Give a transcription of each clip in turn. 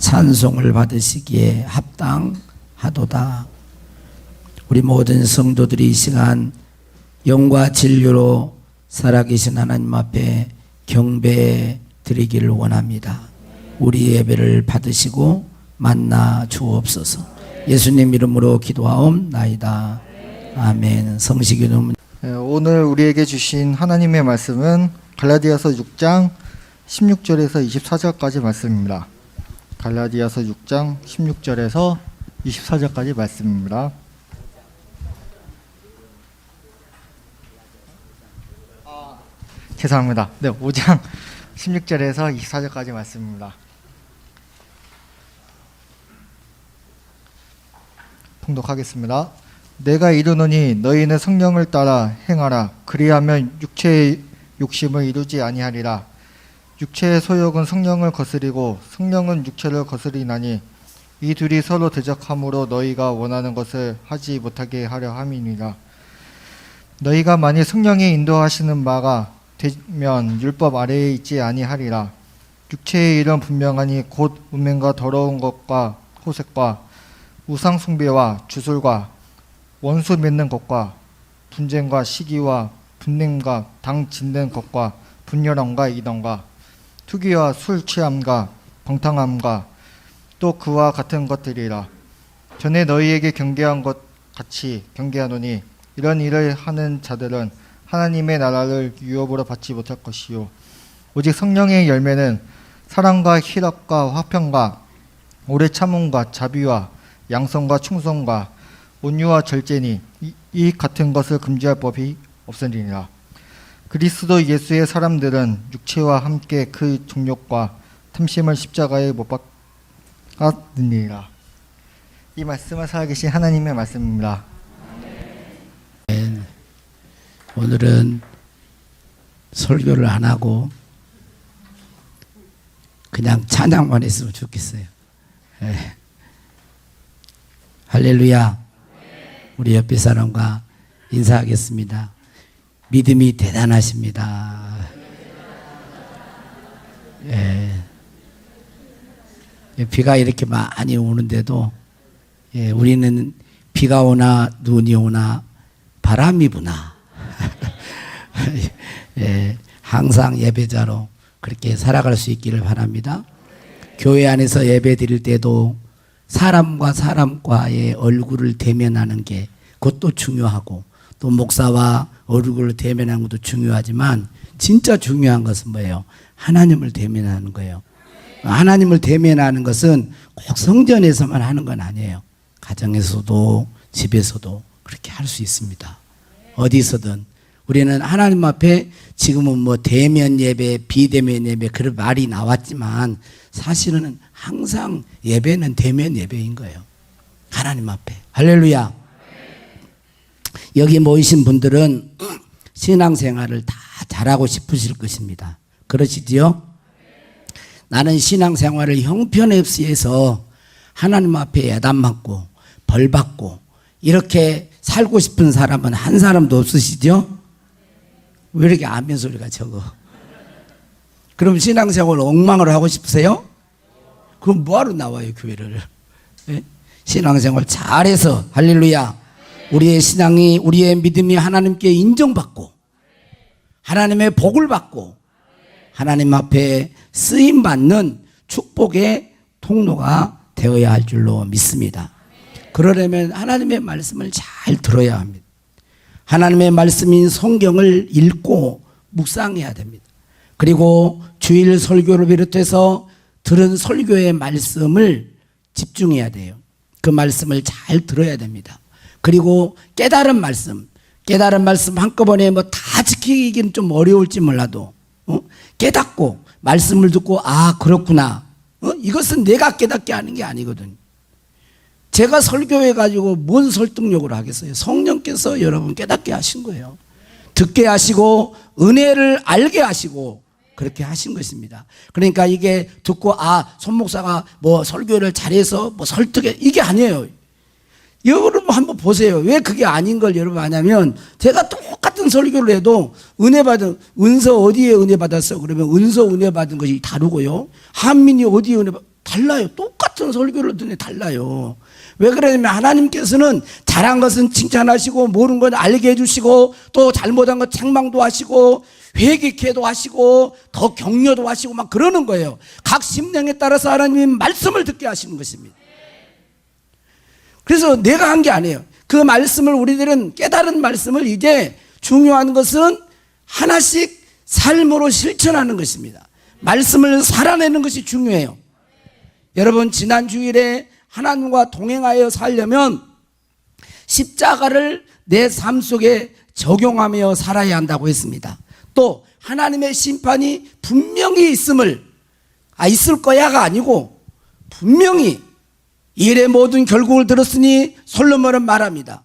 찬송을 받으시기에 합당하도다. 우리 모든 성도들이 이 시간 영과 진리로 살아계신 하나님 앞에 경배 드리기를 원합니다. 우리 예배를 받으시고 만나 주옵소서. 예수님 이름으로 기도하옵나이다. 아멘. 성시교는 오늘 우리에게 주신 하나님의 말씀은 갈라디아서 6장 16절에서 24절까지 말씀입니다. 갈라디아서 6장 16절에서 24절까지 말씀입니다. 죄송합니다. 네, 5장 16절에서 24절까지 말씀입니다. 통독하겠습니다. 내가 이르노니 너희는 성령을 따라 행하라. 그리하면 육체의 욕심을 이루지 아니하리라. 육체의 소욕은 성령을 거스리고 성령은 육체를 거스리나니 이 둘이 서로 대적함으로 너희가 원하는 것을 하지 못하게 하려 함이니라. 너희가 만일 성령이 인도하시는 바가 되면 율법 아래에 있지 아니하리라. 육체의 일은 분명하니 곧 음행과 더러운 것과 호색과 우상 숭배와 주술과 원수 맺는 것과 분쟁과 시기와 분냄과 당 짓는 것과 분열함과 이동과 투기와 술 취함과 방탕함과 또 그와 같은 것들이라. 전에 너희에게 경계한 것 같이 경계하노니 이런 일을 하는 자들은 하나님의 나라를 유업으로 받지 못할 것이요 오직 성령의 열매는 사랑과 희락과 화평과 오래 참음과 자비와 양성과 충성과 온유와 절제니 이 같은 것을 금지할 법이 없으리라. 그리스도 예수의 사람들은 육체와 함께 그 정욕과 탐심을 십자가에 못 박았느니라. 이 말씀을 살아계신 하나님의 말씀입니다. 오늘은 설교를 안 하고 그냥 찬양만 했으면 좋겠어요. 네. 할렐루야. 우리 옆에 사람과 인사하겠습니다. 믿음이 대단하십니다. 예. 비가 이렇게 많이 오는데도 우리는 비가 오나 눈이 오나 바람이 부나 항상 예배자로 그렇게 살아갈 수 있기를 바랍니다. 교회 안에서 예배 드릴 때도 사람과 사람과의 얼굴을 대면하는 게 그것도 중요하고 또 목사와 얼굴을 대면하는 것도 중요하지만 진짜 중요한 것은 뭐예요? 하나님을 대면하는 거예요. 하나님을 대면하는 것은 꼭 성전에서만 하는 건 아니에요. 가정에서도 집에서도 그렇게 할 수 있습니다. 어디서든 우리는 하나님 앞에 지금은 뭐 대면 예배, 비대면 예배 그런 말이 나왔지만 사실은 항상 예배는 대면 예배인 거예요. 하나님 앞에. 할렐루야. 여기 모이신 분들은 신앙생활을 다 잘하고 싶으실 것입니다. 그러시지요? 나는 신앙생활을 형편없이 해서 하나님 앞에 야단맞고 벌받고 이렇게 살고 싶은 사람은 한 사람도 없으시죠? 왜 이렇게 아멘 소리가 적어? 그럼 신앙생활 엉망을 하고 싶으세요? 그럼 뭐하러 나와요 교회를? 예? 신앙생활 잘해서 할렐루야 우리의 신앙이 우리의 믿음이 하나님께 인정받고 하나님의 복을 받고 하나님 앞에 쓰임받는 축복의 통로가 되어야 할 줄로 믿습니다. 그러려면 하나님의 말씀을 잘 들어야 합니다. 하나님의 말씀인 성경을 읽고 묵상해야 됩니다. 그리고 주일 설교를 비롯해서 들은 설교의 말씀을 집중해야 돼요. 그 말씀을 잘 들어야 됩니다. 그리고 깨달은 말씀 한꺼번에 뭐 다 지키기는 좀 어려울지 몰라도 깨닫고 말씀을 듣고 아 그렇구나. 이것은 내가 깨닫게 하는 게 아니거든. 제가 설교해가지고 뭔 설득력으로 하겠어요? 성령께서 여러분 깨닫게 하신 거예요. 듣게 하시고 은혜를 알게 하시고 그렇게 하신 것입니다. 그러니까 이게 듣고 아 손 목사가 뭐 설교를 잘해서 뭐 설득해 이게 아니에요. 여러분 한번 보세요. 왜 그게 아닌 걸 여러분 아냐면 제가 똑같은 설교를 해도 은혜 받은 은서 어디에 은혜 받았어? 그러면 은서 은혜 받은 것이 다르고요. 한민이 어디에 은혜 달라요. 똑같은 설교를 듣는데 달라요. 왜 그러냐면 하나님께서는 잘한 것은 칭찬하시고 모르는 건 알게 해주시고 또 잘못한 것 책망도 하시고 회개케도 하시고 더 격려도 하시고 막 그러는 거예요. 각 심령에 따라서 하나님이 말씀을 듣게 하시는 것입니다. 그래서 내가 한 게 아니에요. 그 말씀을 우리들은 깨달은 말씀을 이제 중요한 것은 하나씩 삶으로 실천하는 것입니다. 말씀을 살아내는 것이 중요해요. 여러분 지난 주일에 하나님과 동행하여 살려면 십자가를 내 삶 속에 적용하며 살아야 한다고 했습니다. 또 하나님의 심판이 분명히 있을 거야가 아니고 분명히 일의 모든 결국을 들었으니 솔로몬은 말합니다.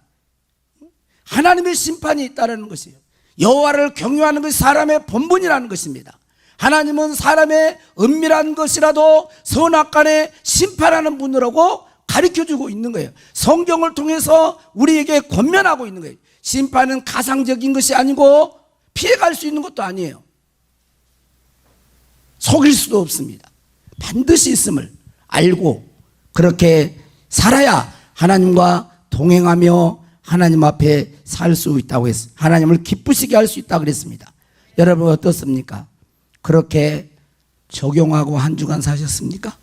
하나님의 심판이 있다는 것이에요. 여호와를 경유하는 것이 사람의 본분이라는 것입니다. 하나님은 사람의 은밀한 것이라도 선악간에 심판하는 분이라고 가르쳐주고 있는 거예요. 성경을 통해서 우리에게 권면하고 있는 거예요. 심판은 가상적인 것이 아니고 피해갈 수 있는 것도 아니에요. 속일 수도 없습니다. 반드시 있음을 알고 그렇게 살아야 하나님과 동행하며 하나님 앞에 살 수 있다고 했어요. 하나님을 기쁘시게 할 수 있다고 그랬습니다. 여러분 어떻습니까? 그렇게 적용하고 한 주간 사셨습니까?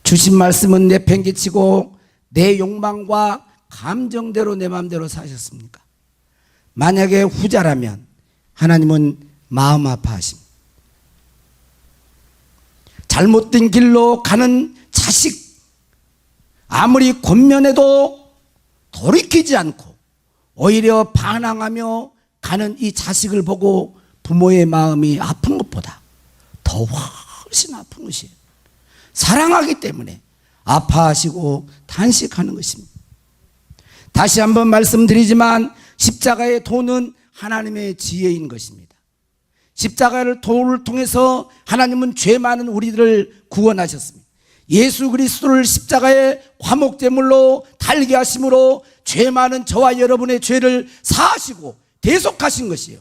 주신 말씀은 내팽개치고 내 욕망과 감정대로 내 마음대로 사셨습니까? 만약에 후자라면 하나님은 마음 아파하십니다. 잘못된 길로 가는 자식 아무리 권면해도 돌이키지 않고 오히려 반항하며 가는 이 자식을 보고 부모의 마음이 아픈 것보다 더 훨씬 아픈 것이에요. 사랑하기 때문에 아파하시고 탄식하는 것입니다. 다시 한번 말씀드리지만 십자가의 도는 하나님의 지혜인 것입니다. 십자가를 도를 통해서 하나님은 죄 많은 우리들을 구원하셨습니다. 예수 그리스도를 십자가의 화목제물로 달게 하심으로 죄 많은 저와 여러분의 죄를 사하시고 대속하신 것이에요.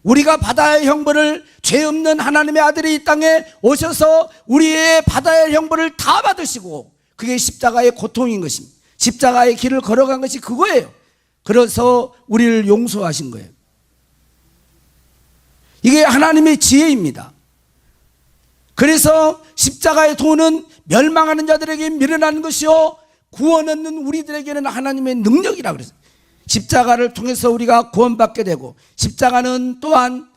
우리가 받아야 할 형벌을 죄 없는 하나님의 아들이 이 땅에 오셔서 우리의 받아야 할 형벌을 다 받으시고 그게 십자가의 고통인 것입니다. 십자가의 길을 걸어간 것이 그거예요. 그래서 우리를 용서하신 거예요. 이게 하나님의 지혜입니다. 그래서 십자가의 도는 멸망하는 자들에게 미련한 것이요 구원 얻는 우리들에게는 하나님의 능력이라고 그랬어요. 십자가를 통해서 우리가 구원받게 되고 십자가는 또한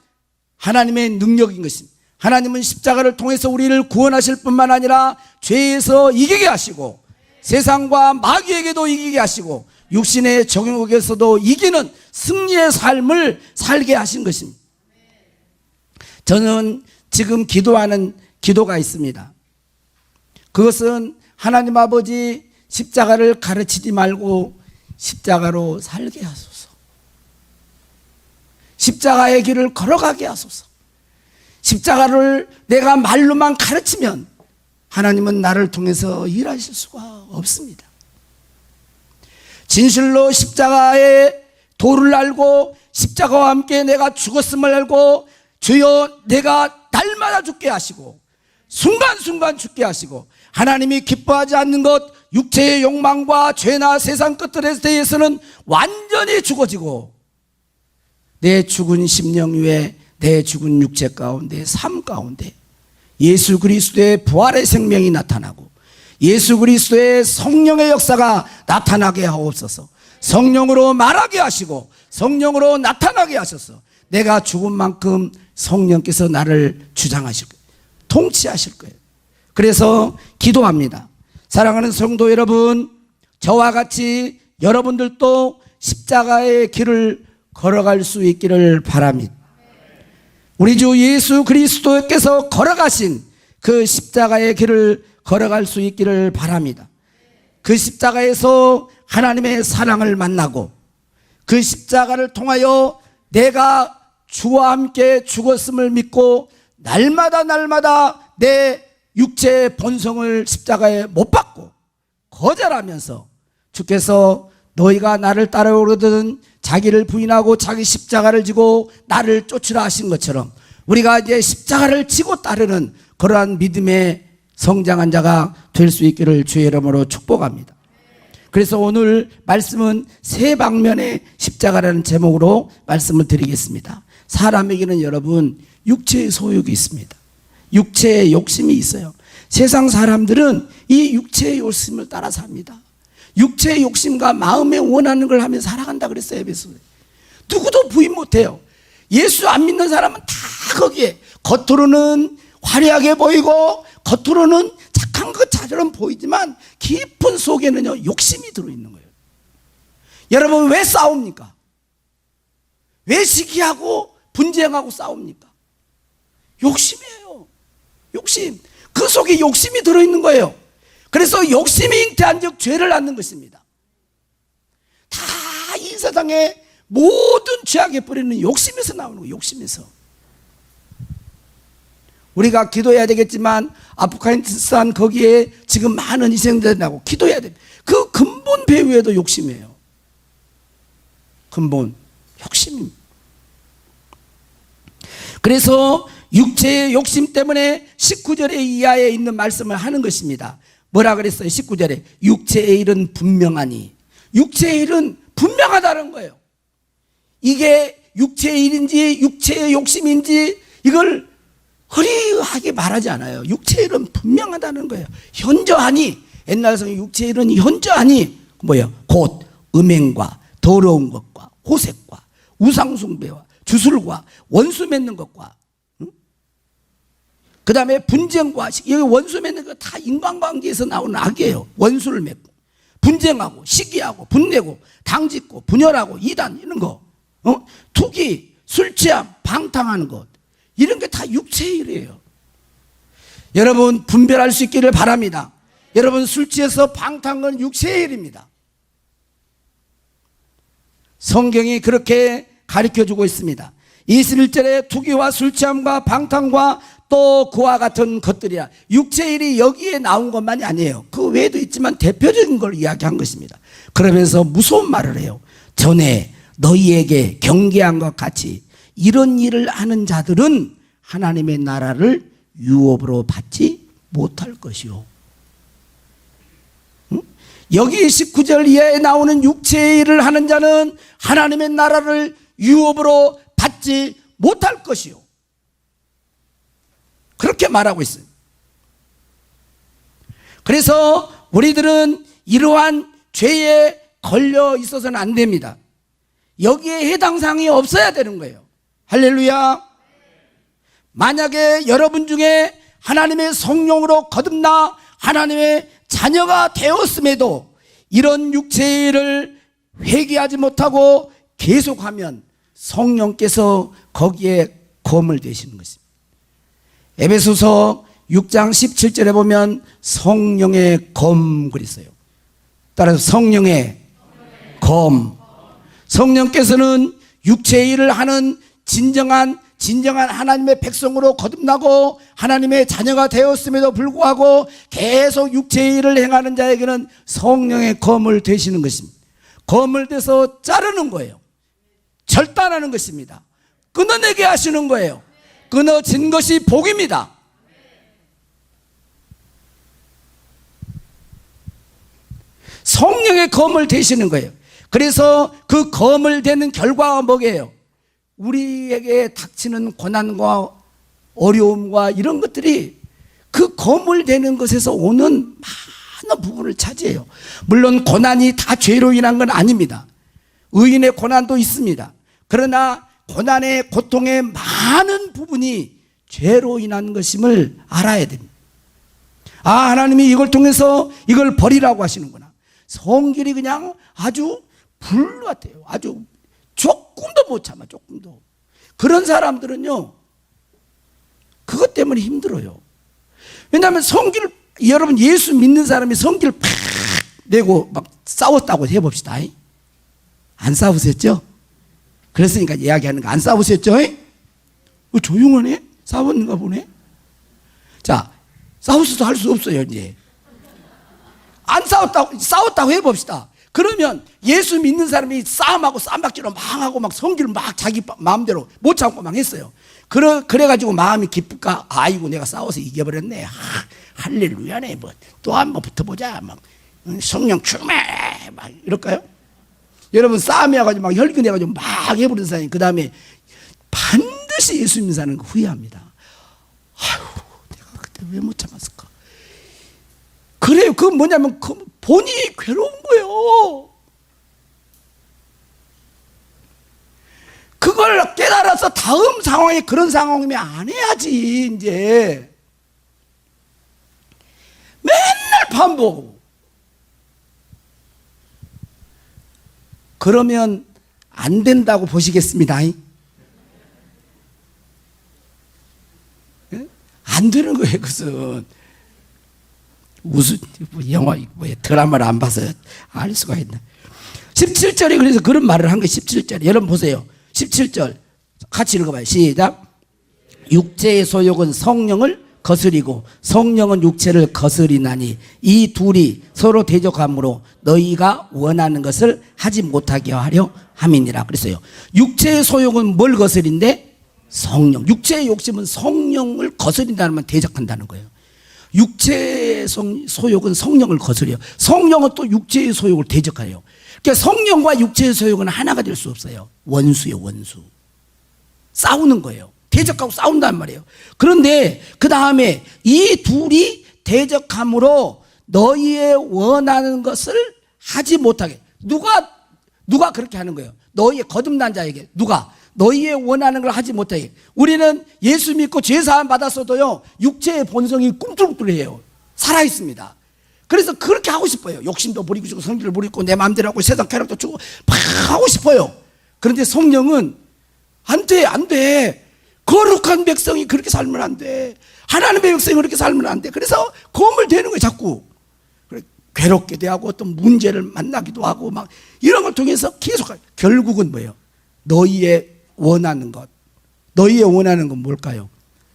하나님의 능력인 것입니다. 하나님은 십자가를 통해서 우리를 구원하실 뿐만 아니라 죄에서 이기게 하시고 세상과 마귀에게도 이기게 하시고 육신의 정욕에서도 이기는 승리의 삶을 살게 하신 것입니다. 저는 지금 기도하는 기도가 있습니다. 그것은 하나님 아버지 십자가를 가르치지 말고 십자가로 살게 하소서. 십자가의 길을 걸어가게 하소서. 십자가를 내가 말로만 가르치면 하나님은 나를 통해서 일하실 수가 없습니다. 진실로 십자가의 도를 알고 십자가와 함께 내가 죽었음을 알고 주여 내가 날마다 죽게 하시고 순간순간 죽게 하시고 하나님이 기뻐하지 않는 것 육체의 욕망과 죄나 세상 것들에 대해서는 완전히 죽어지고 내 죽은 심령 위에 내 죽은 육체 가운데 삶 가운데 예수 그리스도의 부활의 생명이 나타나고 예수 그리스도의 성령의 역사가 나타나게 하옵소서. 성령으로 말하게 하시고 성령으로 나타나게 하셔서 내가 죽은 만큼 성령께서 나를 주장하실 거예요. 통치하실 거예요. 그래서 기도합니다. 사랑하는 성도 여러분, 저와 같이 여러분들도 십자가의 길을 걸어갈 수 있기를 바랍니다. 우리 주 예수 그리스도께서 걸어가신 그 십자가의 길을 걸어갈 수 있기를 바랍니다. 그 십자가에서 하나님의 사랑을 만나고 그 십자가를 통하여 내가 주와 함께 죽었음을 믿고 날마다 내 육체의 본성을 십자가에 못 박고 거절하면서 주께서 너희가 나를 따라오거든 자기를 부인하고 자기 십자가를 지고 나를 쫓으라 하신 것처럼 우리가 이제 십자가를 지고 따르는 그러한 믿음의 성장한 자가 될 수 있기를 주의 이름으로 축복합니다. 그래서 오늘 말씀은 세 방면의 십자가라는 제목으로 말씀을 드리겠습니다. 사람에게는 여러분 육체의 소욕이 있습니다. 육체의 욕심이 있어요. 세상 사람들은 이 육체의 욕심을 따라 삽니다. 육체의 욕심과 마음에 원하는 걸 하며 살아간다 그랬어요. 에베소서에. 누구도 부인 못해요. 예수 안 믿는 사람은 다 거기에 겉으로는 화려하게 보이고 겉으로는 착한 것처럼 보이지만 깊은 속에는요 욕심이 들어있는 거예요. 여러분 왜 싸웁니까? 왜 시기하고 분쟁하고 싸웁니까? 욕심이에요. 욕심. 그 속에 욕심이 들어있는 거예요. 그래서 욕심이 잉태한 즉 죄를 낳는 것입니다. 다 이 세상에 모든 죄악의 뿌리는 욕심에서 나오는 거예요. 욕심에서. 우리가 기도해야 되겠지만 아프가니스탄 거기에 지금 많은 희생자들이 나고 기도해야 됩니다. 그 근본 배후에도 욕심이에요. 근본 욕심입니다. 그래서 육체의 욕심 때문에 19절의 이하에 있는 말씀을 하는 것입니다. 뭐라 그랬어요? 19절에 육체의 일은 분명하니. 육체의 일은 분명하다는 거예요. 이게 육체의 일인지 육체의 욕심인지 이걸 허리하게 말하지 않아요. 육체의 일은 분명하다는 거예요. 현저하니, 옛날 성경 육체의 일은 현저하니 뭐예요? 곧 음행과 더러운 것과 호색과 우상숭배와 주술과 원수 맺는 것과 그 다음에 분쟁과 여기 원수 맺는 거 다 인간관계에서 나오는 악이에요. 원수를 맺고 분쟁하고 시기하고 분내고 당짓고 분열하고 이단 이런 거 투기 술 취함 방탕하는 것 이런 게 다 육체의 일이에요. 여러분 분별할 수 있기를 바랍니다. 여러분 술 취해서 방탕한 건 육체의 일입니다. 성경이 그렇게 가르쳐주고 있습니다. 21절에 투기와 술 취함과 방탕과 또 그와 같은 것들이야. 육체의 일이 여기에 나온 것만이 아니에요. 그 외에도 있지만 대표적인 걸 이야기한 것입니다. 그러면서 무서운 말을 해요. 전에 너희에게 경계한 것 같이 이런 일을 하는 자들은 하나님의 나라를 유업으로 받지 못할 것이요. 여기 19절 이하에 나오는 육체의 일을 하는 자는 하나님의 나라를 유업으로 받지 못할 것이요. 그렇게 말하고 있어요. 그래서 우리들은 이러한 죄에 걸려 있어서는 안 됩니다. 여기에 해당 사항이 없어야 되는 거예요. 할렐루야. 만약에 여러분 중에 하나님의 성령으로 거듭나 하나님의 자녀가 되었음에도 이런 육체의 일을 회개하지 못하고 계속하면 성령께서 거기에 검을 대시는 것입니다. 에베소서 6장 17절에 보면 성령의 검 그랬어요. 따라서 성령의 검. 성령께서는 육체의 일을 하는 진정한 하나님의 백성으로 거듭나고 하나님의 자녀가 되었음에도 불구하고 계속 육체의 일을 행하는 자에게는 성령의 검을 대시는 것입니다. 검을 대서 자르는 거예요. 절단하는 것입니다. 끊어내게 하시는 거예요. 끊어진 것이 복입니다. 성령의 검을 대시는 거예요. 그래서 그 검을 대는 결과가 뭐예요? 우리에게 닥치는 고난과 어려움과 이런 것들이 그 검을 대는 것에서 오는 많은 부분을 차지해요. 물론 고난이 다 죄로 인한 건 아닙니다. 의인의 고난도 있습니다. 그러나 고난의 고통의 많은 부분이 죄로 인한 것임을 알아야 됩니다. 아, 하나님이 이걸 통해서 이걸 버리라고 하시는구나. 성질이 그냥 아주 불 같아요. 아주 조금도 못 참아, 조금도. 그런 사람들은요, 그것 때문에 힘들어요. 왜냐하면 성질, 여러분 예수 믿는 사람이 성질 팍 내고 막 싸웠다고 해봅시다. 안 싸우셨죠? 그랬으니까 이야기하는 거 안 싸우셨죠? 조용하네? 싸웠는가 보네? 자, 싸우서도 할 수 없어요, 이제. 안 싸웠다고 해봅시다. 그러면 예수 믿는 사람이 싸움하고 쌈박질로 막 하고 막 성질을 막 자기 마음대로 못 참고 막 했어요. 그래가지고 마음이 기쁠까? 아이고, 내가 싸워서 이겨버렸네. 할렐루야네. 뭐 또 한번 붙어보자. 막 성령 충만해. 막 이럴까요? 여러분, 싸움이 와가지고 막 혈기내가지고 막 해버린 사람이 그 다음에 반드시 예수 믿는 사람은 후회합니다. 아유, 내가 그때 왜 못 참았을까? 그래요. 그건 뭐냐면 본인이 괴로운 거예요. 그걸 깨달아서 다음 상황에 그런 상황이면 안 해야지. 이제 맨날 반복. 그러면 안 된다고 보시겠습니다. 안 되는 거예요. 그것은 무슨 영화, 드라마를 안 봐서 알 수가 있나. 17절에 그래서 그런 말을 한 거예요. 17절에 여러분 보세요. 17절 같이 읽어봐요. 시작. 육체의 소욕은 성령을 거스리고 성령은 육체를 거스리나니 이 둘이 서로 대적함으로 너희가 원하는 것을 하지 못하게 하려 함이니라. 그랬어요. 육체의 소욕은 뭘 거스린데? 성령. 육체의 욕심은 성령을 거스린다는 말, 대적한다는 거예요. 육체의 소욕은 성령을 거스려요. 성령은 또 육체의 소욕을 대적해요. 그러니까 성령과 육체의 소욕은 하나가 될 수 없어요. 원수예요, 원수. 싸우는 거예요. 대적하고 싸운단 말이에요. 그런데 그 다음에 이 둘이 대적함으로 너희의 원하는 것을 하지 못하게. 누가 그렇게 하는 거예요? 너희의 거듭난 자에게. 누가? 너희의 원하는 걸 하지 못하게. 우리는 예수 믿고 죄사함 받았어도요, 육체의 본성이 꿈틀꿈틀해요. 살아있습니다. 그래서 그렇게 하고 싶어요. 욕심도 부리고 싶고 성질을 부리고 내 마음대로 하고 세상 쾌락도 주고 막 하고 싶어요. 그런데 성령은 안 돼, 안 돼. 거룩한 백성이 그렇게 살면 안 돼. 하나님의 백성이 그렇게 살면 안 돼. 그래서 거물되는 거예요, 자꾸. 괴롭게 대하고 어떤 문제를 만나기도 하고 막 이런 걸 통해서 계속 결국은 뭐예요? 너희의 원하는 것. 너희의 원하는 건 뭘까요?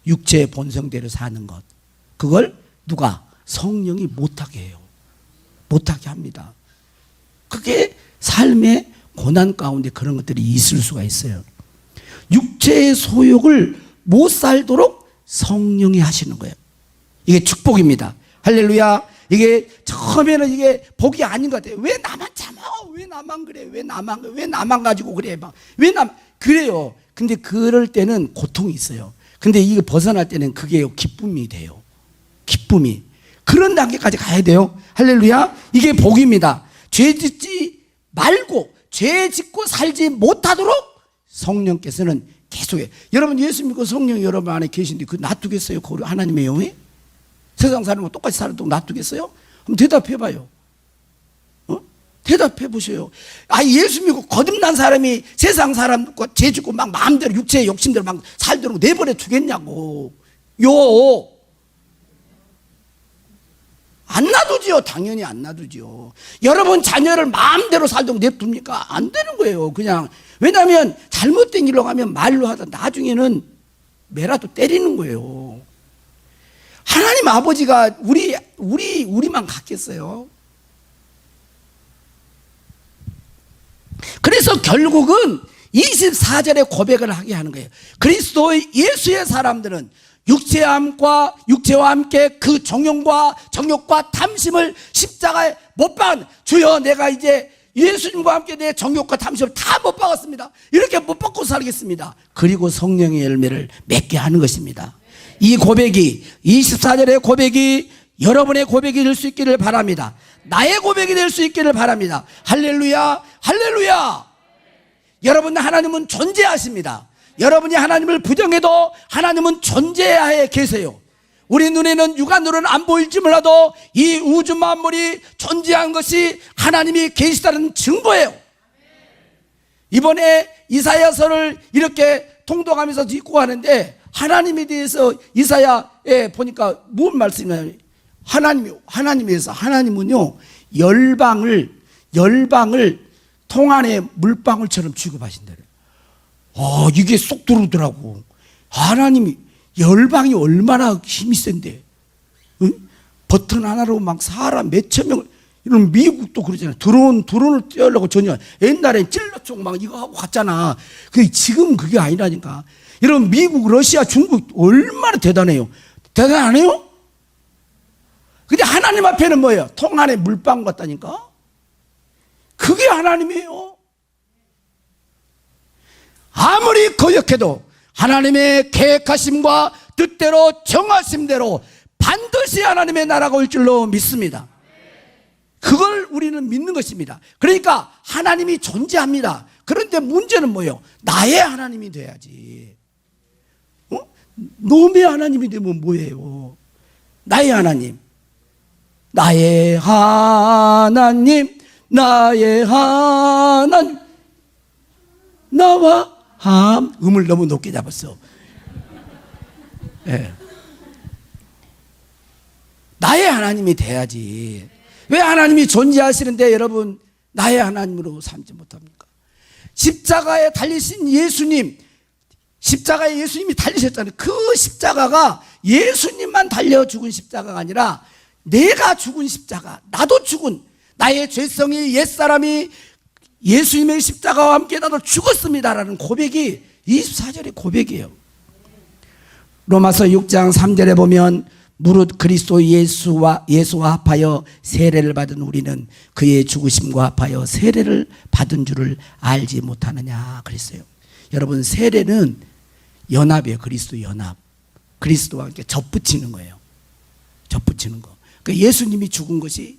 육체의 본성대로 사는 것. 그걸 누가? 성령이 못하게 해요. 못하게 합니다. 그게 삶의 고난 가운데 그런 것들이 있을 수가 있어요. 육체의 소욕을 못 살도록 성령이 하시는 거예요. 이게 축복입니다. 할렐루야. 이게 처음에는 이게 복이 아닌 것 같아요. 왜 나만 참아? 왜 나만 그래? 왜 나만 가지고 그래? 막 왜 그래요. 근데 그럴 때는 고통이 있어요. 근데 이거 벗어날 때는 그게 기쁨이 돼요. 기쁨이. 그런 단계까지 가야 돼요. 할렐루야. 이게 복입니다. 죄 짓지 말고 죄 짓고 살지 못하도록 성령께서는 계속해. 여러분 예수 믿고 성령이 여러분 안에 계신데 그 놔두겠어요? 그 하나님의 영이? 세상 사람과 똑같이 살아도 놔두겠어요? 한번 대답해 봐요. 대답해 보세요. 예수 믿고 거듭난 사람이 세상 사람과 죄 짓고 막 마음대로 육체의 욕심대로 막 살도록 내버려 두겠냐고. 안 놔두지요. 당연히 안 놔두지요. 여러분 자녀를 마음대로 살도록 냅둡니까? 안 되는 거예요. 그냥. 왜냐하면 잘못된 길로 가면 말로 하다 나중에는 매라도 때리는 거예요. 하나님 아버지가 우리만 갖겠어요. 그래서 결국은 24절에 고백을 하게 하는 거예요. 그리스도의 예수의 사람들은 육체와 함께 그 정욕과 탐심을 십자가에 못 박은, 주여 내가 이제 예수님과 함께 내 정욕과 탐심을 다 못 박았습니다. 이렇게 못 박고 살겠습니다. 그리고 성령의 열매를 맺게 하는 것입니다. 이 고백이 24절의 고백이 여러분의 고백이 될 수 있기를 바랍니다. 나의 고백이 될 수 있기를 바랍니다. 할렐루야, 할렐루야. 여러분, 하나님은 존재하십니다. 여러분이 하나님을 부정해도 하나님은 존재하에 계세요. 우리 눈에는 육안으로는 안 보일지 몰라도 이 우주 만물이 존재한 것이 하나님이 계시다는 증거예요. 이번에 이사야서를 이렇게 통독하면서 읽고 하는데 하나님에 대해서 이사야에 보니까 무슨 말씀이냐면 하나님은요 열방을 통 안에 물방울처럼 취급하신대요. 이게 쏙 들어오더라고. 하나님이 열방이 얼마나 힘이 센데, 응? 버튼 하나로 막 사람 몇천 명을 이런 미국도 그러잖아요. 드론을 떼려고 전혀 옛날엔 찔러총 막 이거 하고 갔잖아. 지금 그게 아니라니까. 여러분 미국, 러시아, 중국 얼마나 대단해요. 대단 안 해요? 근데 하나님 앞에는 뭐예요? 통 안에 물방 같다니까. 그게 하나님이에요. 아무리 거역해도 하나님의 계획하심과 뜻대로 정하심대로 반드시 하나님의 나라가 올 줄로 믿습니다. 그걸 우리는 믿는 것입니다. 그러니까 하나님이 존재합니다. 그런데 문제는 뭐예요? 나의 하나님이 돼야지. 놈의 하나님이 되면 뭐예요? 나의 하나님. 나의 하나님, 나의 하나님. 나와 음을 너무 높게 잡았어. 네. 나의 하나님이 돼야지. 왜 하나님이 존재하시는데 여러분 나의 하나님으로 삼지 못합니까? 십자가에 달리신 예수님, 십자가에 예수님이 달리셨잖아요. 그 십자가가 예수님만 달려 죽은 십자가가 아니라 내가 죽은 십자가, 나도 죽은 나의 죄성이 옛사람이 예수님의 십자가와 함께 나도 죽었습니다라는 고백이 24절의 고백이에요. 로마서 6장 3절에 보면 무릇 그리스도 예수와 합하여 세례를 받은 우리는 그의 죽으심과 합하여 세례를 받은 줄을 알지 못하느냐 그랬어요. 여러분 세례는 연합이에요. 그리스도 연합. 그리스도와 함께 접붙이는 거예요. 접붙이는 거. 그러니까 예수님이 죽은 것이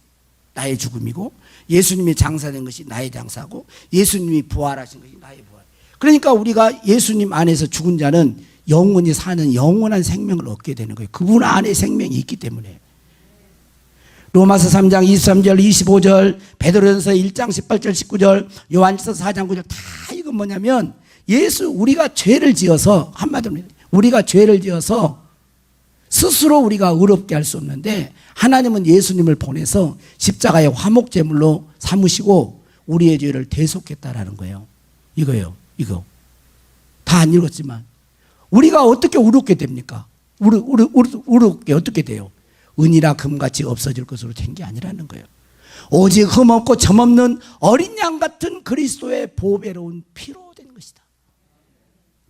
나의 죽음이고 예수님이 장사된 것이 나의 장사고 예수님이 부활하신 것이 나의 부활. 그러니까 우리가 예수님 안에서 죽은 자는 영원히 사는 영원한 생명을 얻게 되는 거예요. 그분 안에 생명이 있기 때문에. 로마서 3장 23절 25절 베드로전서 1장 18절 19절 요한일서 4장 9절 다 이건 뭐냐면 우리가 죄를 지어서 한마디로 우리가 죄를 지어서 스스로 우리가 의롭게 할 수 없는데 하나님은 예수님을 보내서 십자가의 화목제물로 삼으시고 우리의 죄를 대속했다라는 거예요. 이거예요. 이거 다 안 읽었지만 우리가 어떻게 의롭게 됩니까? 의롭게 어떻게 돼요? 은이나 금같이 없어질 것으로 된 게 아니라는 거예요. 오직 흠없고 점없는 어린 양 같은 그리스도의 보배로운 피로 된 것이다.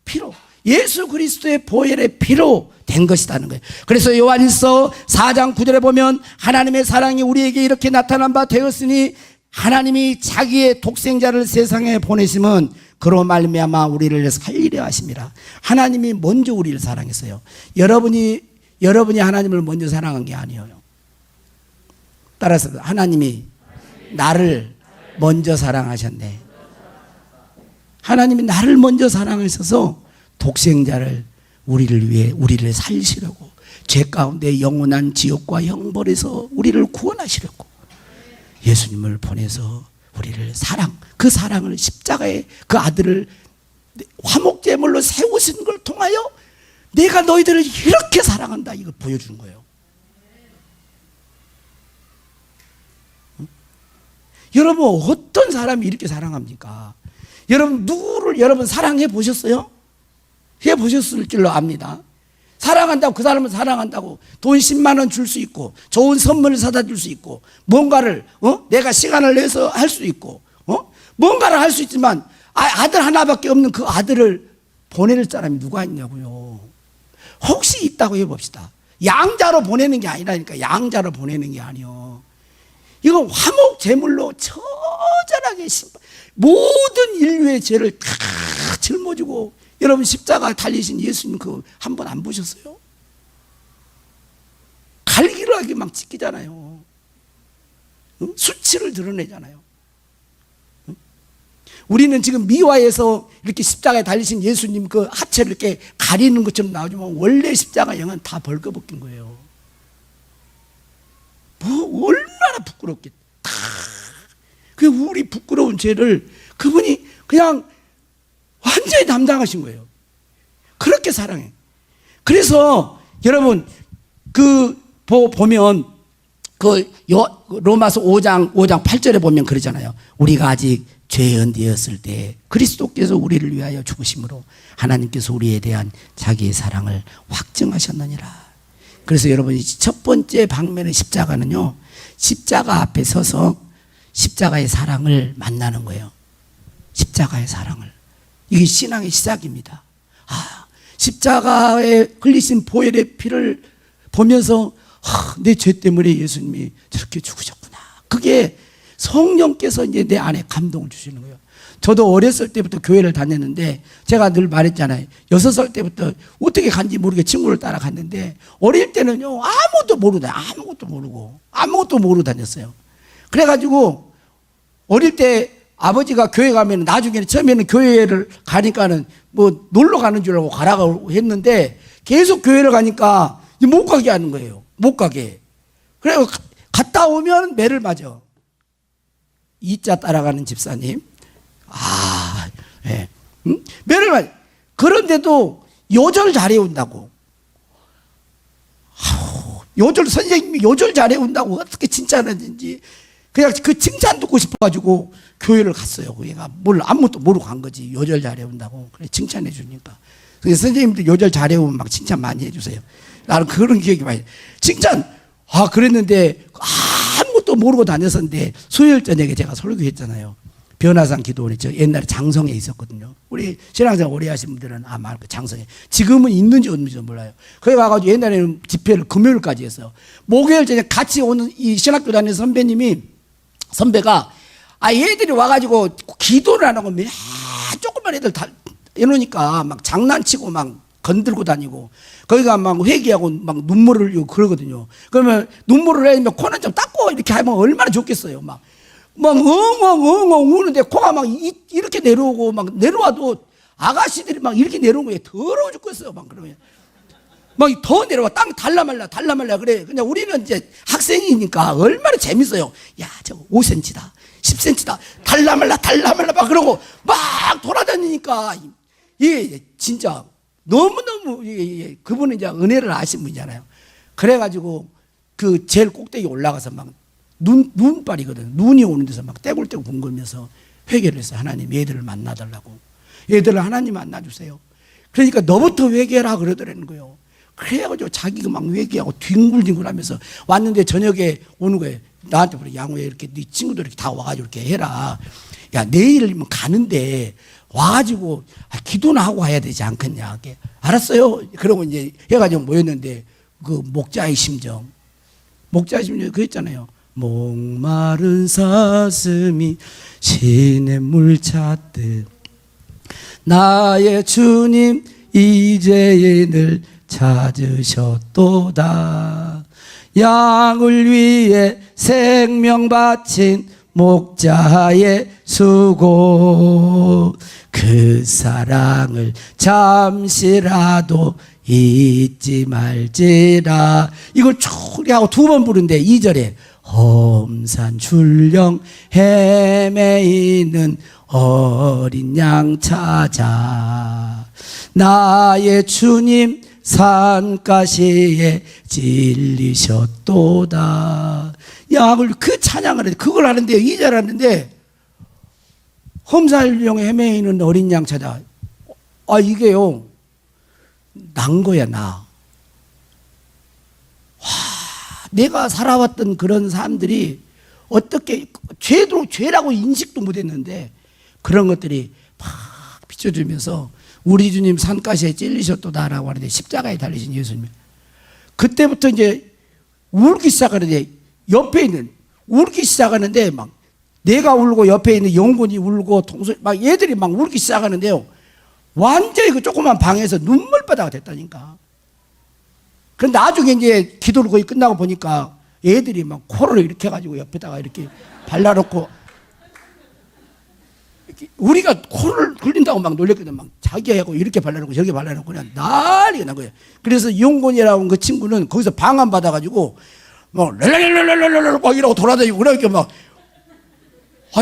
피로. 예수 그리스도의 보혈의 피로 된 것이라는 거예요. 그래서 요한일서 4장 9절에 보면 하나님의 사랑이 우리에게 이렇게 나타난 바 되었으니 하나님이 자기의 독생자를 세상에 보내심은 그로 말미암아 우리를 살리려 하심이라. 하나님이 먼저 우리를 사랑했어요. 여러분이 하나님을 먼저 사랑한 게 아니에요. 따라서 하나님이 나를 먼저 사랑하셨네. 하나님이 나를 먼저 사랑하셔서 독생자를 우리를 위해 우리를 살리시려고 죄 가운데 영원한 지옥과 형벌에서 우리를 구원하시려고 예수님을 보내서 우리를 그 사랑을 십자가에 그 아들을 화목제물로 세우신 걸 통하여 내가 너희들을 이렇게 사랑한다 이걸 보여주는 거예요. 응? 여러분 어떤 사람이 이렇게 사랑합니까? 여러분 누구를 여러분 사랑해 보셨어요? 해 보셨을 줄로 압니다. 사랑한다고 그 사람을 사랑한다고 돈 10만 원 줄 수 있고 좋은 선물을 사다 줄 수 있고 뭔가를 내가 시간을 내서 할 수 있고 뭔가를 할 수 있지만 아들 하나밖에 없는 그 아들을 보낼 사람이 누가 있냐고요. 혹시 있다고 해봅시다. 양자로 보내는 게 아니라니까. 양자로 보내는 게 아니요. 이건 화목 제물로 처절하게 모든 인류의 죄를 다 짊어지고 여러분 십자가 달리신 예수님 그 한 번 안 보셨어요? 갈기로하게 막 찢기잖아요. 응? 수치를 드러내잖아요. 응? 우리는 지금 미화에서 이렇게 십자가에 달리신 예수님 그 하체를 이렇게 가리는 것처럼 나오지만 원래 십자가 영은 다 벌거벗긴 거예요. 뭐 얼마나 부끄럽게 그 우리 부끄러운 죄를 그분이 그냥 완전히 담당하신 거예요. 그렇게 사랑해. 그래서 여러분 보면 로마서 5장 8절에 보면 그러잖아요. 우리가 아직 죄인 되었을 때 그리스도께서 우리를 위하여 죽으심으로 하나님께서 우리에 대한 자기의 사랑을 확증하셨느니라. 그래서 여러분 첫 번째 방면의 십자가는요 십자가 앞에 서서 십자가의 사랑을 만나는 거예요. 십자가의 사랑을. 이게 신앙의 시작입니다. 십자가에 흘리신 보혈의 피를 보면서 내 죄 때문에 예수님이 저렇게 죽으셨구나. 그게 성령께서 이제 내 안에 감동을 주시는 거예요. 저도 어렸을 때부터 교회를 다녔는데 제가 늘 말했잖아요. 6살 때부터 어떻게 간지 모르게 친구를 따라갔는데 어릴 때는요 아무것도 모르고 다녔어요. 그래가지고 어릴 때 아버지가 교회 가면 나중에는 처음에는 교회를 가니까는 뭐 놀러 가는 줄 알고 가라고 했는데 계속 교회를 가니까 못 가게 하는 거예요. 못 가게. 그래서 갔다 오면 매를 맞아. 2자 따라가는 집사님. 예. 응? 매를 맞아. 그런데도 요절 잘해온다고. 선생님이 요절 잘해온다고 어떻게 칭찬하는지. 그냥 그 칭찬 듣고 싶어가지고 교회를 갔어요. 얘가 아무것도 모르고 간 거지. 요절 잘해온다고. 그래, 칭찬해 주니까. 그래서 선생님들 요절 잘해오면 막 칭찬 많이 해주세요. 나는 그런 기억이 많이. 칭찬! 그랬는데 아무것도 모르고 다녔었는데 수요일 저녁에 제가 설교했잖아요. 변화산 기도원에 저 옛날에 장성에 있었거든요. 우리 신앙생활 오래 하신 분들은 아마 그 장성에. 지금은 있는지 없는지도 몰라요. 거기 가가지고 옛날에는 집회를 금요일까지 했어요. 목요일 저녁에 같이 오는 이 신학교 다니는 선배가 얘들이 와가지고 기도를 안 하고 조그만 애들 다 해놓으니까 막 장난치고 막 건들고 다니고 거기가 막 회개하고 막 눈물을 흘리고 그러거든요. 그러면 눈물을 흘리면 코는 좀 닦고 이렇게 하면 얼마나 좋겠어요. 막 엉엉 우는데 코가 막 이렇게 내려오고 막 내려와도 아가씨들이 막 이렇게 내려온 거예요. 더러워 죽겠어요. 막 그러면 막 더 내려와. 땅 달라말라 그래. 그냥 우리는 이제 학생이니까 얼마나 재밌어요. 야, 저거 5cm다. 10cm다. 달라말라 막 그러고 막 돌아다니니까 이게 진짜 너무너무 그분은 이제 은혜를 아신 분이잖아요. 그래가지고 그 제일 꼭대기 올라가서 막 눈발이거든. 눈이 오는 데서 막 떼굴떼굴 굶으면서 회개를 했어요. 하나님 얘들을 만나달라고. 얘들을 하나님 만나주세요. 그러니까 너부터 회개해라 그러더라는 거예요. 그래가지고 자기가 막 회개하고 뒹굴뒹굴 하면서 왔는데 저녁에 오는 거예요. 나한테 그래. 양호에 이렇게 네 친구들 이렇게 다 와가지고 이렇게 해라. 야, 내일이면 가는데 와가지고 기도나 하고 와야 되지 않겠냐. 알았어요. 그러고 이제 해가지고 모였는데 그 목자의 심정 그랬잖아요. 목마른 사슴이 시냇물 찾듯 나의 주님 이제인을 찾으셨도다. 양을 위해 생명 바친 목자의 수고 그 사랑을 잠시라도 잊지 말지라. 이걸 초리하고 2번 부른데 2절에 험산 출령 헤매이는 어린 양 찾아 나의 주님 산가시에 찔리셨도다. 양을 그 찬양을 하는데 그걸 하는데 2절 하는데 험산출령 헤매이는 어린 양 찾아. 이게요 난 거야 나. 내가 살아왔던 그런 사람들이 어떻게 죄라고 인식도 못했는데 그런 것들이 막 비춰주면서 우리 주님 산가시에 찔리셨도다라고 하는데 십자가에 달리신 예수님. 그때부터 이제 울기 시작하는데 울기 시작하는데 막 내가 울고 옆에 있는 영혼이 울고 막 얘들이 막 울기 시작하는데요. 완전히 그 조그만 방에서 눈물바다가 됐다니까. 그런데 나중에 이제 기도를 거의 끝나고 보니까 애들이 막 코를 이렇게 해가지고 옆에다가 이렇게 발라놓고 우리가 코를 굴린다고 막 놀렸거든. 막 자기하고 이렇게 발라놓고 저렇게 발라놓고 그냥 난리가 난 거예요. 그래서 용곤이라고 그 친구는 거기서 방한 받아가지고 막 랄랄랄랄랄랄 막 이러고 돌아다니고 그러니까 막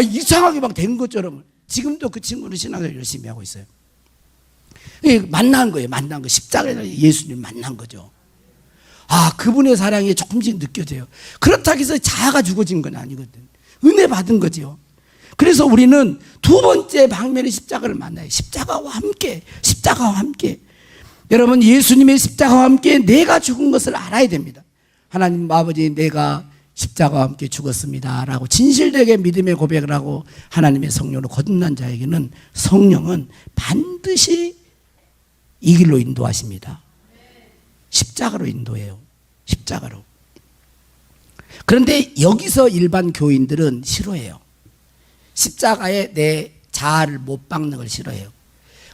이상하게 막 된 것처럼 지금도 그 친구는 신앙을 열심히 하고 있어요. 만난 거예요. 만난 거. 십자가에서 예수님 만난 거죠. 그분의 사랑이 조금씩 느껴져요. 그렇다고 해서 자아가 죽어진 건 아니거든. 은혜 받은 거죠. 그래서 우리는 2번째 방면의 십자가를 만나요. 십자가와 함께. 여러분 예수님의 십자가와 함께 내가 죽은 것을 알아야 됩니다. 하나님 아버지 내가 십자가와 함께 죽었습니다 라고 진실되게 믿음의 고백을 하고 하나님의 성령으로 거듭난 자에게는 성령은 반드시 이 길로 인도하십니다. 십자가로 인도해요. 십자가로. 그런데 여기서 일반 교인들은 싫어해요. 십자가에 내 자아를 못 박는 걸 싫어해요.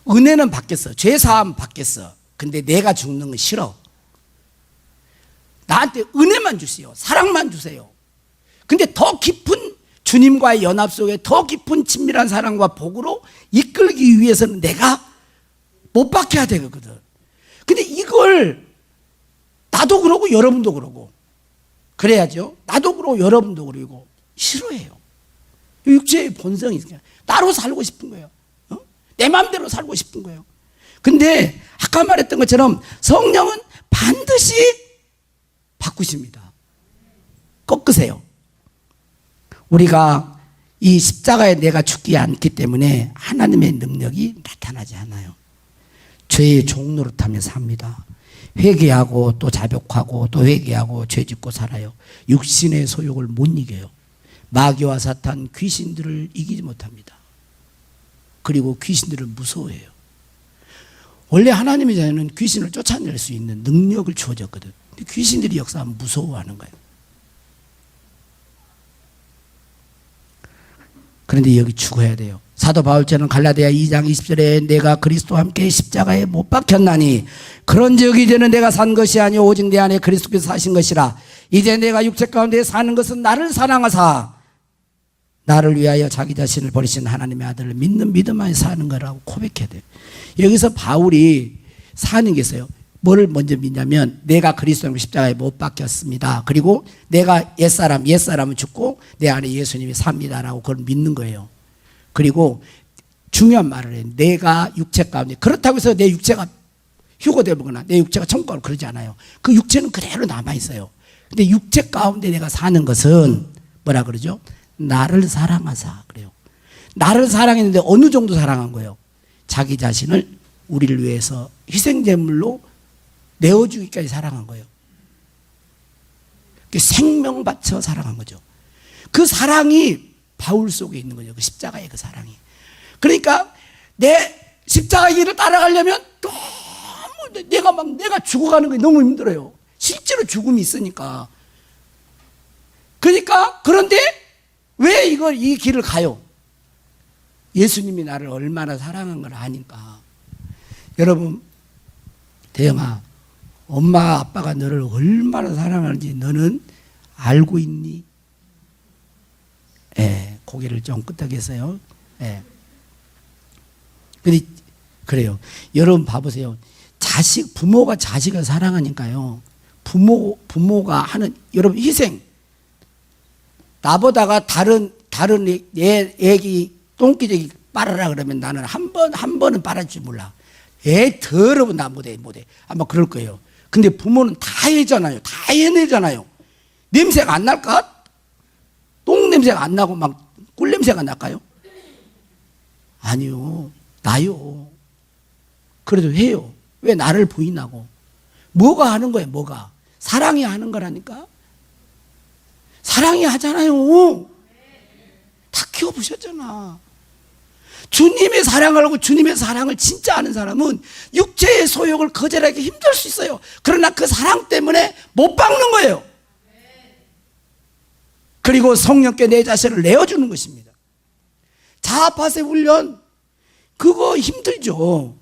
은혜는 받겠어. 죄사함 받겠어. 근데 내가 죽는 건 싫어. 나한테 은혜만 주세요. 사랑만 주세요. 근데 더 깊은 주님과의 연합 속에 더 깊은 친밀한 사랑과 복으로 이끌기 위해서는 내가 못 박혀야 되거든. 근데 이걸 나도 그러고 여러분도 그러고 그래야죠. 나도 그러고 여러분도 그러고 싫어해요. 육체의 본성이 있으니까 나로 살고 싶은 거예요. 내 마음대로 살고 싶은 거예요. 근데 아까 말했던 것처럼 성령은 반드시 바꾸십니다. 꺾으세요. 우리가 이 십자가에 내가 죽지 않기 때문에 하나님의 능력이 나타나지 않아요. 죄의 종노릇하며 삽니다. 회개하고 또 자복하고 또 회개하고 죄 짓고 살아요. 육신의 소욕을 못 이겨요. 마귀와 사탄 귀신들을 이기지 못합니다. 그리고 귀신들을 무서워해요. 원래 하나님의 자녀는 귀신을 쫓아낼 수 있는 능력을 주어졌거든. 근데 귀신들이 역사하면 무서워하는 거예요. 그런데 여기 죽어야 돼요. 사도 바울처럼 갈라디아 2장 20절에 내가 그리스도와 함께 십자가에 못 박혔나니 그런즉 이제는 내가 산 것이 아니요 오직 내 안에 그리스도께서 사신 것이라. 이제 내가 육체 가운데 사는 것은 나를 사랑하사 나를 위하여 자기 자신을 버리신 하나님의 아들을 믿는 믿음 안에 사는 거라고 고백해야 돼요. 여기서 바울이 사는 게 있어요. 뭐를 먼저 믿냐면 내가 그리스도의 십자가에 못 박혔습니다. 그리고 내가 옛사람은 죽고 내 안에 예수님이 삽니다라고 그걸 믿는 거예요. 그리고 중요한 말을 해요. 내가 육체 가운데, 그렇다고 해서 내 육체가 휴고되거나 내 육체가 천국 가고 그러지 않아요. 그 육체는 그대로 남아있어요. 근데 육체 가운데 내가 사는 것은 뭐라 그러죠? 나를 사랑하사 그래요. 나를 사랑했는데 어느 정도 사랑한 거예요? 자기 자신을 우리를 위해서 희생제물로 내어주기까지 사랑한 거예요. 생명 바쳐 사랑한 거죠. 그 사랑이 바울 속에 있는 거죠. 그 십자가의 그 사랑이. 그러니까 내 십자가의 길을 따라가려면 너무 내가 죽어가는 게 너무 힘들어요. 실제로 죽음이 있으니까. 그러니까 그런데 왜 이 길을 가요? 예수님이 나를 얼마나 사랑한 걸 아니까. 여러분, 대영아, 엄마 아빠가 너를 얼마나 사랑하는지 너는 알고 있니? 예, 고개를 좀 끄덕였어요. 예. 그래요. 여러분 봐보세요. 부모가 자식을 사랑하니까요. 부모가 하는, 여러분 희생. 나보다가 다른 애기 똥기저귀 빨아라 그러면 나는 한 번은 빨아줄 줄 몰라. 애 더러면 나 못해. 아마 그럴 거예요. 근데 부모는 다 해잖아요. 다 해내잖아요. 냄새가 안 날까? 똥 냄새가 안 나고 막 꿀 냄새가 날까요? 아니요. 나요. 그래도 해요. 왜 나를 부인하고? 뭐가 하는 거예요, 뭐가? 사랑이 하는 거라니까? 사랑이 하잖아요. 다 키워보셨잖아. 주님의 사랑을 하고 주님의 사랑을 진짜 아는 사람은 육체의 소욕을 거절하기 힘들 수 있어요. 그러나 그 사랑 때문에 못 박는 거예요. 그리고 성령께 내 자신을 내어주는 것입니다. 자아파세 훈련, 그거 힘들죠.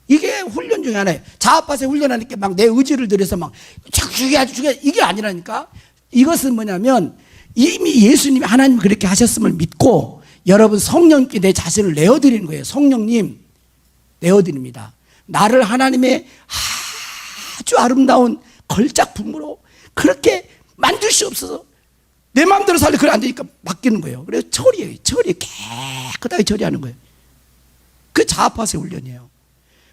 이게 훈련 중에 하나예요. 자아파세 훈련하니까 막 내 의지를 들여서 막 죽여 이게 아니라니까. 이것은 뭐냐면 이미 예수님이 하나님 그렇게 하셨음을 믿고 여러분 성령께 내 자신을 내어드리는 거예요. 성령님 내어드립니다. 나를 하나님의 아주 아름다운 걸작품으로 그렇게 만들 수 없어서 내 마음대로 살려 그래 안 되니까 맡기는 거예요. 그래서 처리해요. 깨끗하게 처리하는 거예요. 그 자아파세 훈련이에요.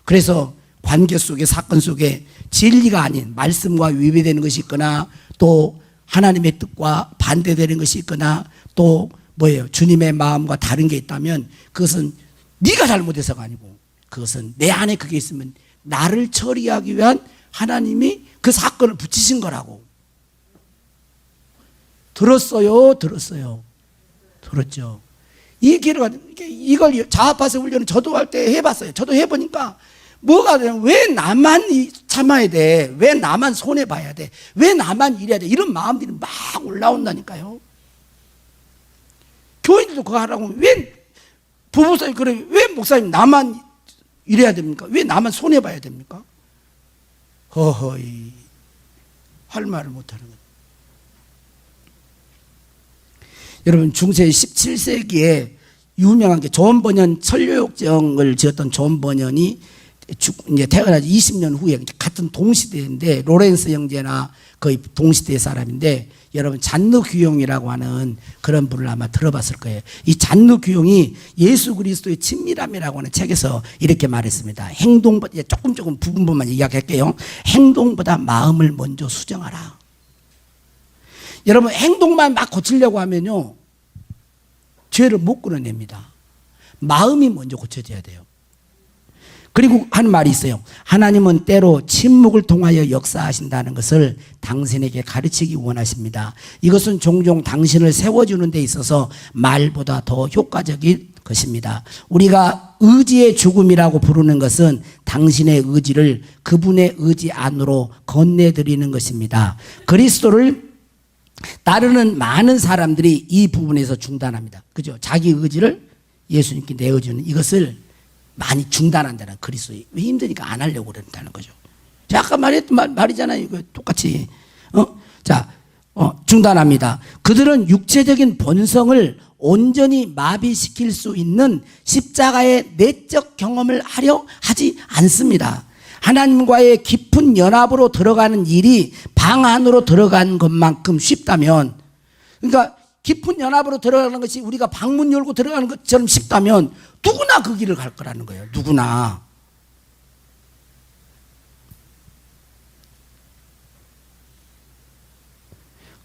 그래서 관계 속에 사건 속에 진리가 아닌 말씀과 위배되는 것이 있거나 또 하나님의 뜻과 반대되는 것이 있거나 또 뭐예요? 주님의 마음과 다른 게 있다면 그것은 네가 잘못해서가 아니고 그것은 내 안에 그게 있으면 나를 처리하기 위한 하나님이 그 사건을 붙이신 거라고. 들었어요? 들었죠. 이 길을, 이걸 자아파서 훈련을 저도 할 때 해봤어요. 저도 해보니까 뭐가 되냐면, 왜 나만 참아야 돼? 왜 나만 손해봐야 돼? 왜 나만 이래야 돼? 이런 마음들이 막 올라온다니까요. 교인들도 그거 하라고, 왜 부부싸움, 그래, 왜 목사님 나만 이래야 됩니까? 왜 나만 손해봐야 됩니까? 허허이, 할 말을 못하는 거예요. 여러분, 중세 17세기에 유명한 게 존 버년 천료역정을 지었던 존 버년이 이제 태어나서 20년 후에 같은 동시대인데, 로렌스 형제나 거의 동시대 사람인데, 여러분 잔느 규용이라고 하는 그런 분을 아마 들어봤을 거예요. 이 잔느 규용이 예수 그리스도의 친밀함이라고 하는 책에서 이렇게 말했습니다. 행동보다, 조금 부분만 이야기할게요. 행동보다 마음을 먼저 수정하라. 여러분, 행동만 막 고치려고 하면요, 죄를 못 끊어냅니다. 마음이 먼저 고쳐져야 돼요. 그리고 하는 말이 있어요. 하나님은 때로 침묵을 통하여 역사하신다는 것을 당신에게 가르치기 원하십니다. 이것은 종종 당신을 세워주는 데 있어서 말보다 더 효과적인 것입니다. 우리가 의지의 죽음이라고 부르는 것은 당신의 의지를 그분의 의지 안으로 건네드리는 것입니다. 그리스도를 따르는 많은 사람들이 이 부분에서 중단합니다. 그죠? 자기 의지를 예수님께 내어주는 이것을 많이 중단한다는, 그리스도에 왜 힘드니까 안 하려고 그런다는 거죠. 아까 말했던 말이잖아요. 이거 똑같이. 중단합니다. 그들은 육체적인 본성을 온전히 마비시킬 수 있는 십자가의 내적 경험을 하려 하지 않습니다. 하나님과의 깊은 연합으로 들어가는 일이 방 안으로 들어간 것만큼 쉽다면, 그러니까 깊은 연합으로 들어가는 것이 우리가 방문 열고 들어가는 것처럼 쉽다면 누구나 그 길을 갈 거라는 거예요. 누구나.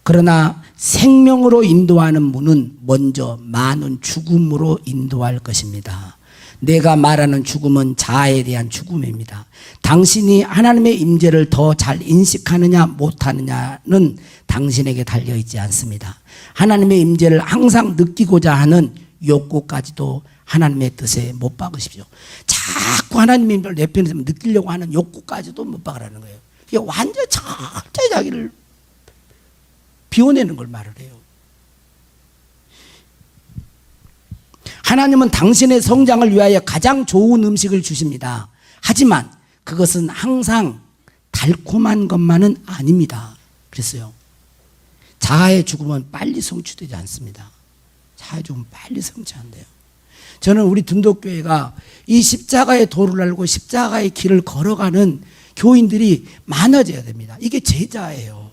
그러나 생명으로 인도하는 문은 먼저 많은 죽음으로 인도할 것입니다. 내가 말하는 죽음은 자아에 대한 죽음입니다. 당신이 하나님의 임재를 더 잘 인식하느냐 못하느냐는 당신에게 달려있지 않습니다. 하나님의 임재를 항상 느끼고자 하는 욕구까지도 하나님의 뜻에 못 박으십시오. 자꾸 하나님의 임재를 내 편에서 느끼려고 하는 욕구까지도 못 박으라는 거예요. 이게 완전 철저히 자기를 비워내는 걸 말을 해요. 하나님은 당신의 성장을 위하여 가장 좋은 음식을 주십니다. 하지만 그것은 항상 달콤한 것만은 아닙니다. 그랬어요. 자아의 죽음은 빨리 성취되지 않습니다. 자아의 죽음은 빨리 성취한대요. 저는 우리 둔독교회가 이 십자가의 도를 알고 십자가의 길을 걸어가는 교인들이 많아져야 됩니다. 이게 제자예요.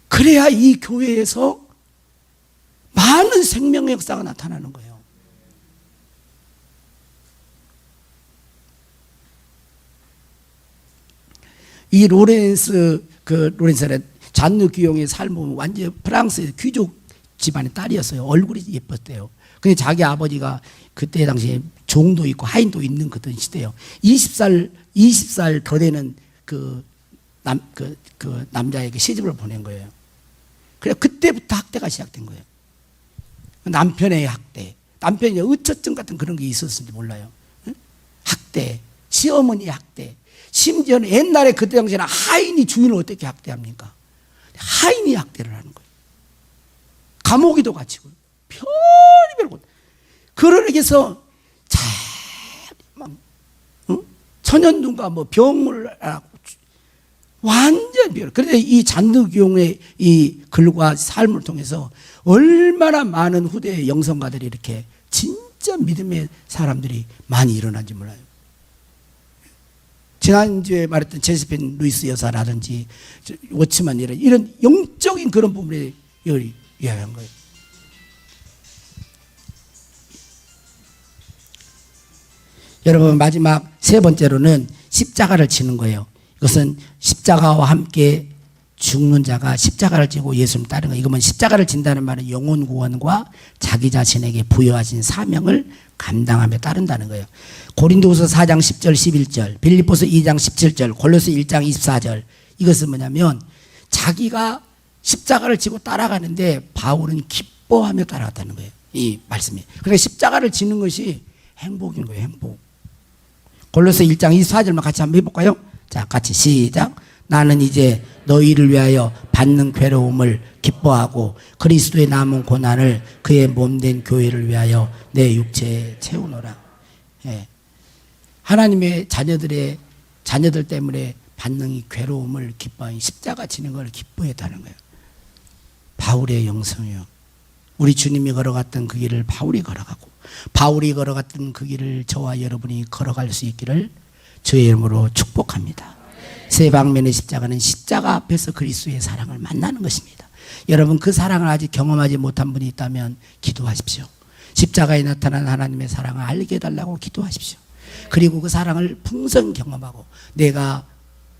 그래야 이 교회에서 많은 생명의 역사가 나타나는 거예요. 이 로렌스의 잔느 규용의 삶은 완전 프랑스의 귀족 집안의 딸이었어요. 얼굴이 예뻤대요. 근데 자기 아버지가 그때 당시에 종도 있고 하인도 있는 그런 시대예요. 20살 더 되는 그 남자에게 시집을 보낸 거예요. 그래 그때부터 학대가 시작된 거예요. 남편의 학대, 남편이 의처증 같은 그런 게 있었는지 몰라요. 학대, 시어머니 학대, 심지어는 옛날에 그때 당시에는 하인이 주인을 어떻게 학대합니까? 하인이 학대를 하는 거예요. 감옥에도 갇히고 별의별 곳. 그러기 위해서 천연두가 뭐 병을 하고 완전 별. 그런데 이 잔느 규용의 이 글과 삶을 통해서 얼마나 많은 후대의 영성가들이 이렇게 진짜 믿음의 사람들이 많이 일어난지 몰라요. 지난주에 말했던 제스펜 루이스 여사라든지 워치만 이런 영적인 그런 부분에 이야기한 거예요. 여러분, 마지막 세 번째로는 십자가를 지는 거예요. 이것은 십자가와 함께 죽는 자가 십자가를 지고 예수님 따르는 거예요. 이거는 십자가를 진다는 말은 영혼 구원과 자기 자신에게 부여하신 사명을 감당하며 따른다는 거예요. 고린도후서 4장 10절 11절, 빌립보서 2장 17절, 골로새 1장 24절. 이것은 뭐냐면 자기가 십자가를 지고 따라가는데 바울은 기뻐하며 따라갔다는 거예요. 이 말씀이. 그러니까 십자가를 지는 것이 행복인 거예요. 행복. 골로새 1장 24절만 같이 한번 해볼까요? 자, 같이 시작. 나는 이제 너희를 위하여 받는 괴로움을 기뻐하고 그리스도의 남은 고난을 그의 몸된 교회를 위하여 내 육체에 채우노라. 예. 하나님의 자녀들 때문에 받는 이 괴로움을 기뻐하니 십자가 지는 걸 기뻐했다는 거예요. 바울의 영성이요. 우리 주님이 걸어갔던 그 길을 바울이 걸어가고 바울이 걸어갔던 그 길을 저와 여러분이 걸어갈 수 있기를 주의 이름으로 축복합니다. 세 방면의 십자가는 십자가 앞에서 그리스도의 사랑을 만나는 것입니다. 여러분 그 사랑을 아직 경험하지 못한 분이 있다면 기도하십시오. 십자가에 나타난 하나님의 사랑을 알게 해달라고 기도하십시오. 그리고 그 사랑을 풍성히 경험하고 내가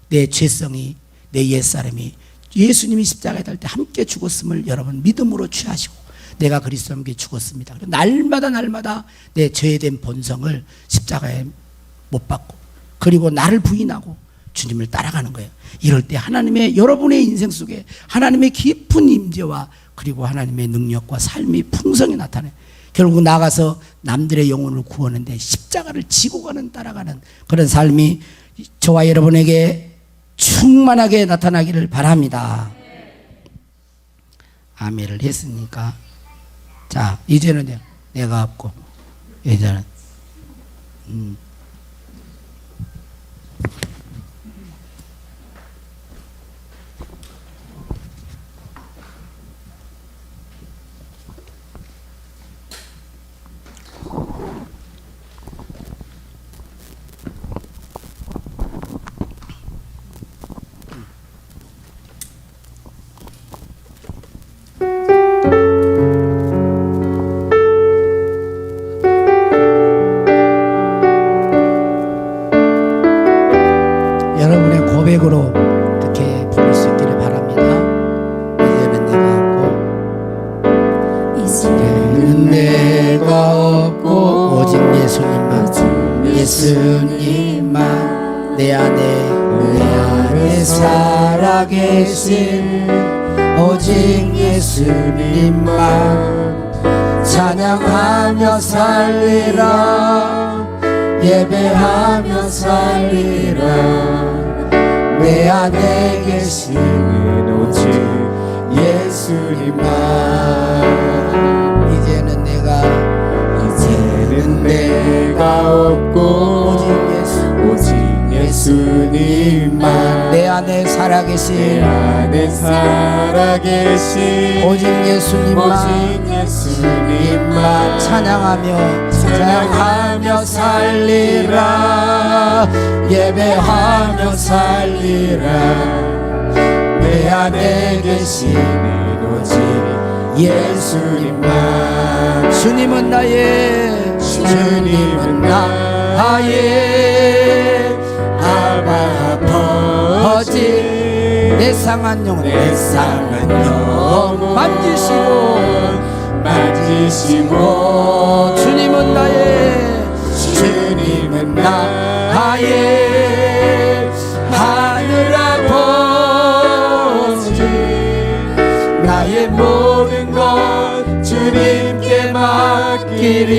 내 죄성이 내 옛사람이 예수님이 십자가에 달 때 함께 죽었음을 여러분 믿음으로 취하시고 내가 그리스도와 함께 죽었습니다. 날마다 내 죄된 본성을 십자가에 못 박고 그리고 나를 부인하고 주님을 따라가는 거예요. 이럴 때 하나님의 여러분의 인생 속에 하나님의 깊은 임재와 그리고 하나님의 능력과 삶이 풍성히 나타나요. 결국 나가서 남들의 영혼을 구하는데 십자가를 지고 가는 따라가는 그런 삶이 저와 여러분에게 충만하게 나타나기를 바랍니다. 아멘을 했으니까 자 이제는 내가 없고 이제는 여러분의 고백으로 이렇게 부를 수 있기를 바랍니다. 이제는 내가 없고 오직 예수님만 내 안에 살아계신 오직 예수님만 찬양하며 살리라 예배하며 살리라 내 안에 계시는 오직 예수님만 이제는 내가 없고 오직 예수님만 내 안에 살아계신 오직 예수님만 찬양하며 살리라 예배하며 살리라 내 안에 계시는 오직 예수님만 주님은 나의 아바 아버지 내 상한 영혼 만지시고 주님은 나의 하늘 아버지 나의 모든 것 주님께 맡기리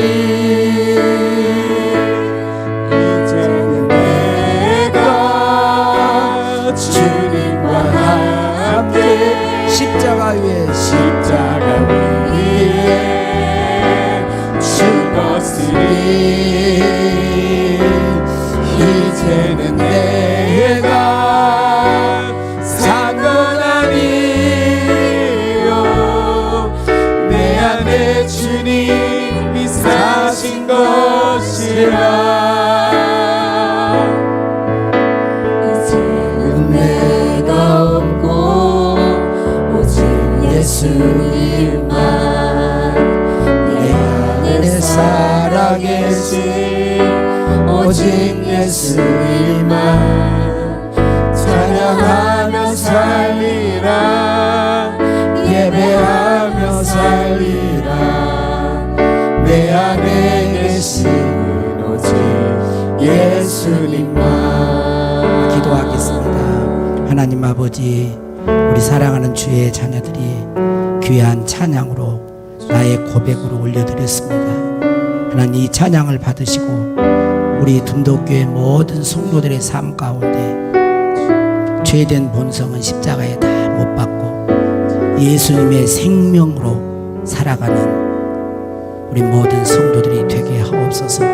이제는 내가 주님과 함께 십자가 위에 죽었으니 이제는 내가 산 건 아니요 내 안에 주님이 사신 것이라 이제는 내가 없고 오직 예수님만 내 안에 살아계신 오직 예수님만 찬양하며 살리라 예배하며 살리라 내 안에 계신 오직 예수님만 기도하겠습니다. 하나님 아버지 우리 사랑하는 주의 자녀들이 귀한 찬양으로 나의 고백으로 올려드렸습니다. 하나님, 이 찬양을 받으시고 우리 둔덕교회 모든 성도들의 삶 가운데 죄된 본성은 십자가에 다 못 박고 예수님의 생명으로 살아가는 우리 모든 성도들이 되게 하옵소서.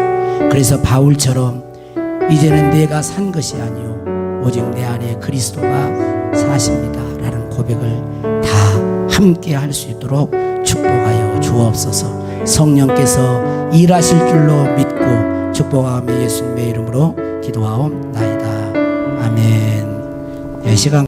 그래서 바울처럼 이제는 내가 산 것이 아니요 오직 내 안에 그리스도가 사십니다 라는 고백을 다 함께 할 수 있도록 축복하여 주옵소서. 성령께서 일하실 줄로 믿고 축복하며 예수님의 이름으로 기도하옵나이다. 아멘. 이 시간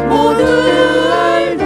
모두 알도록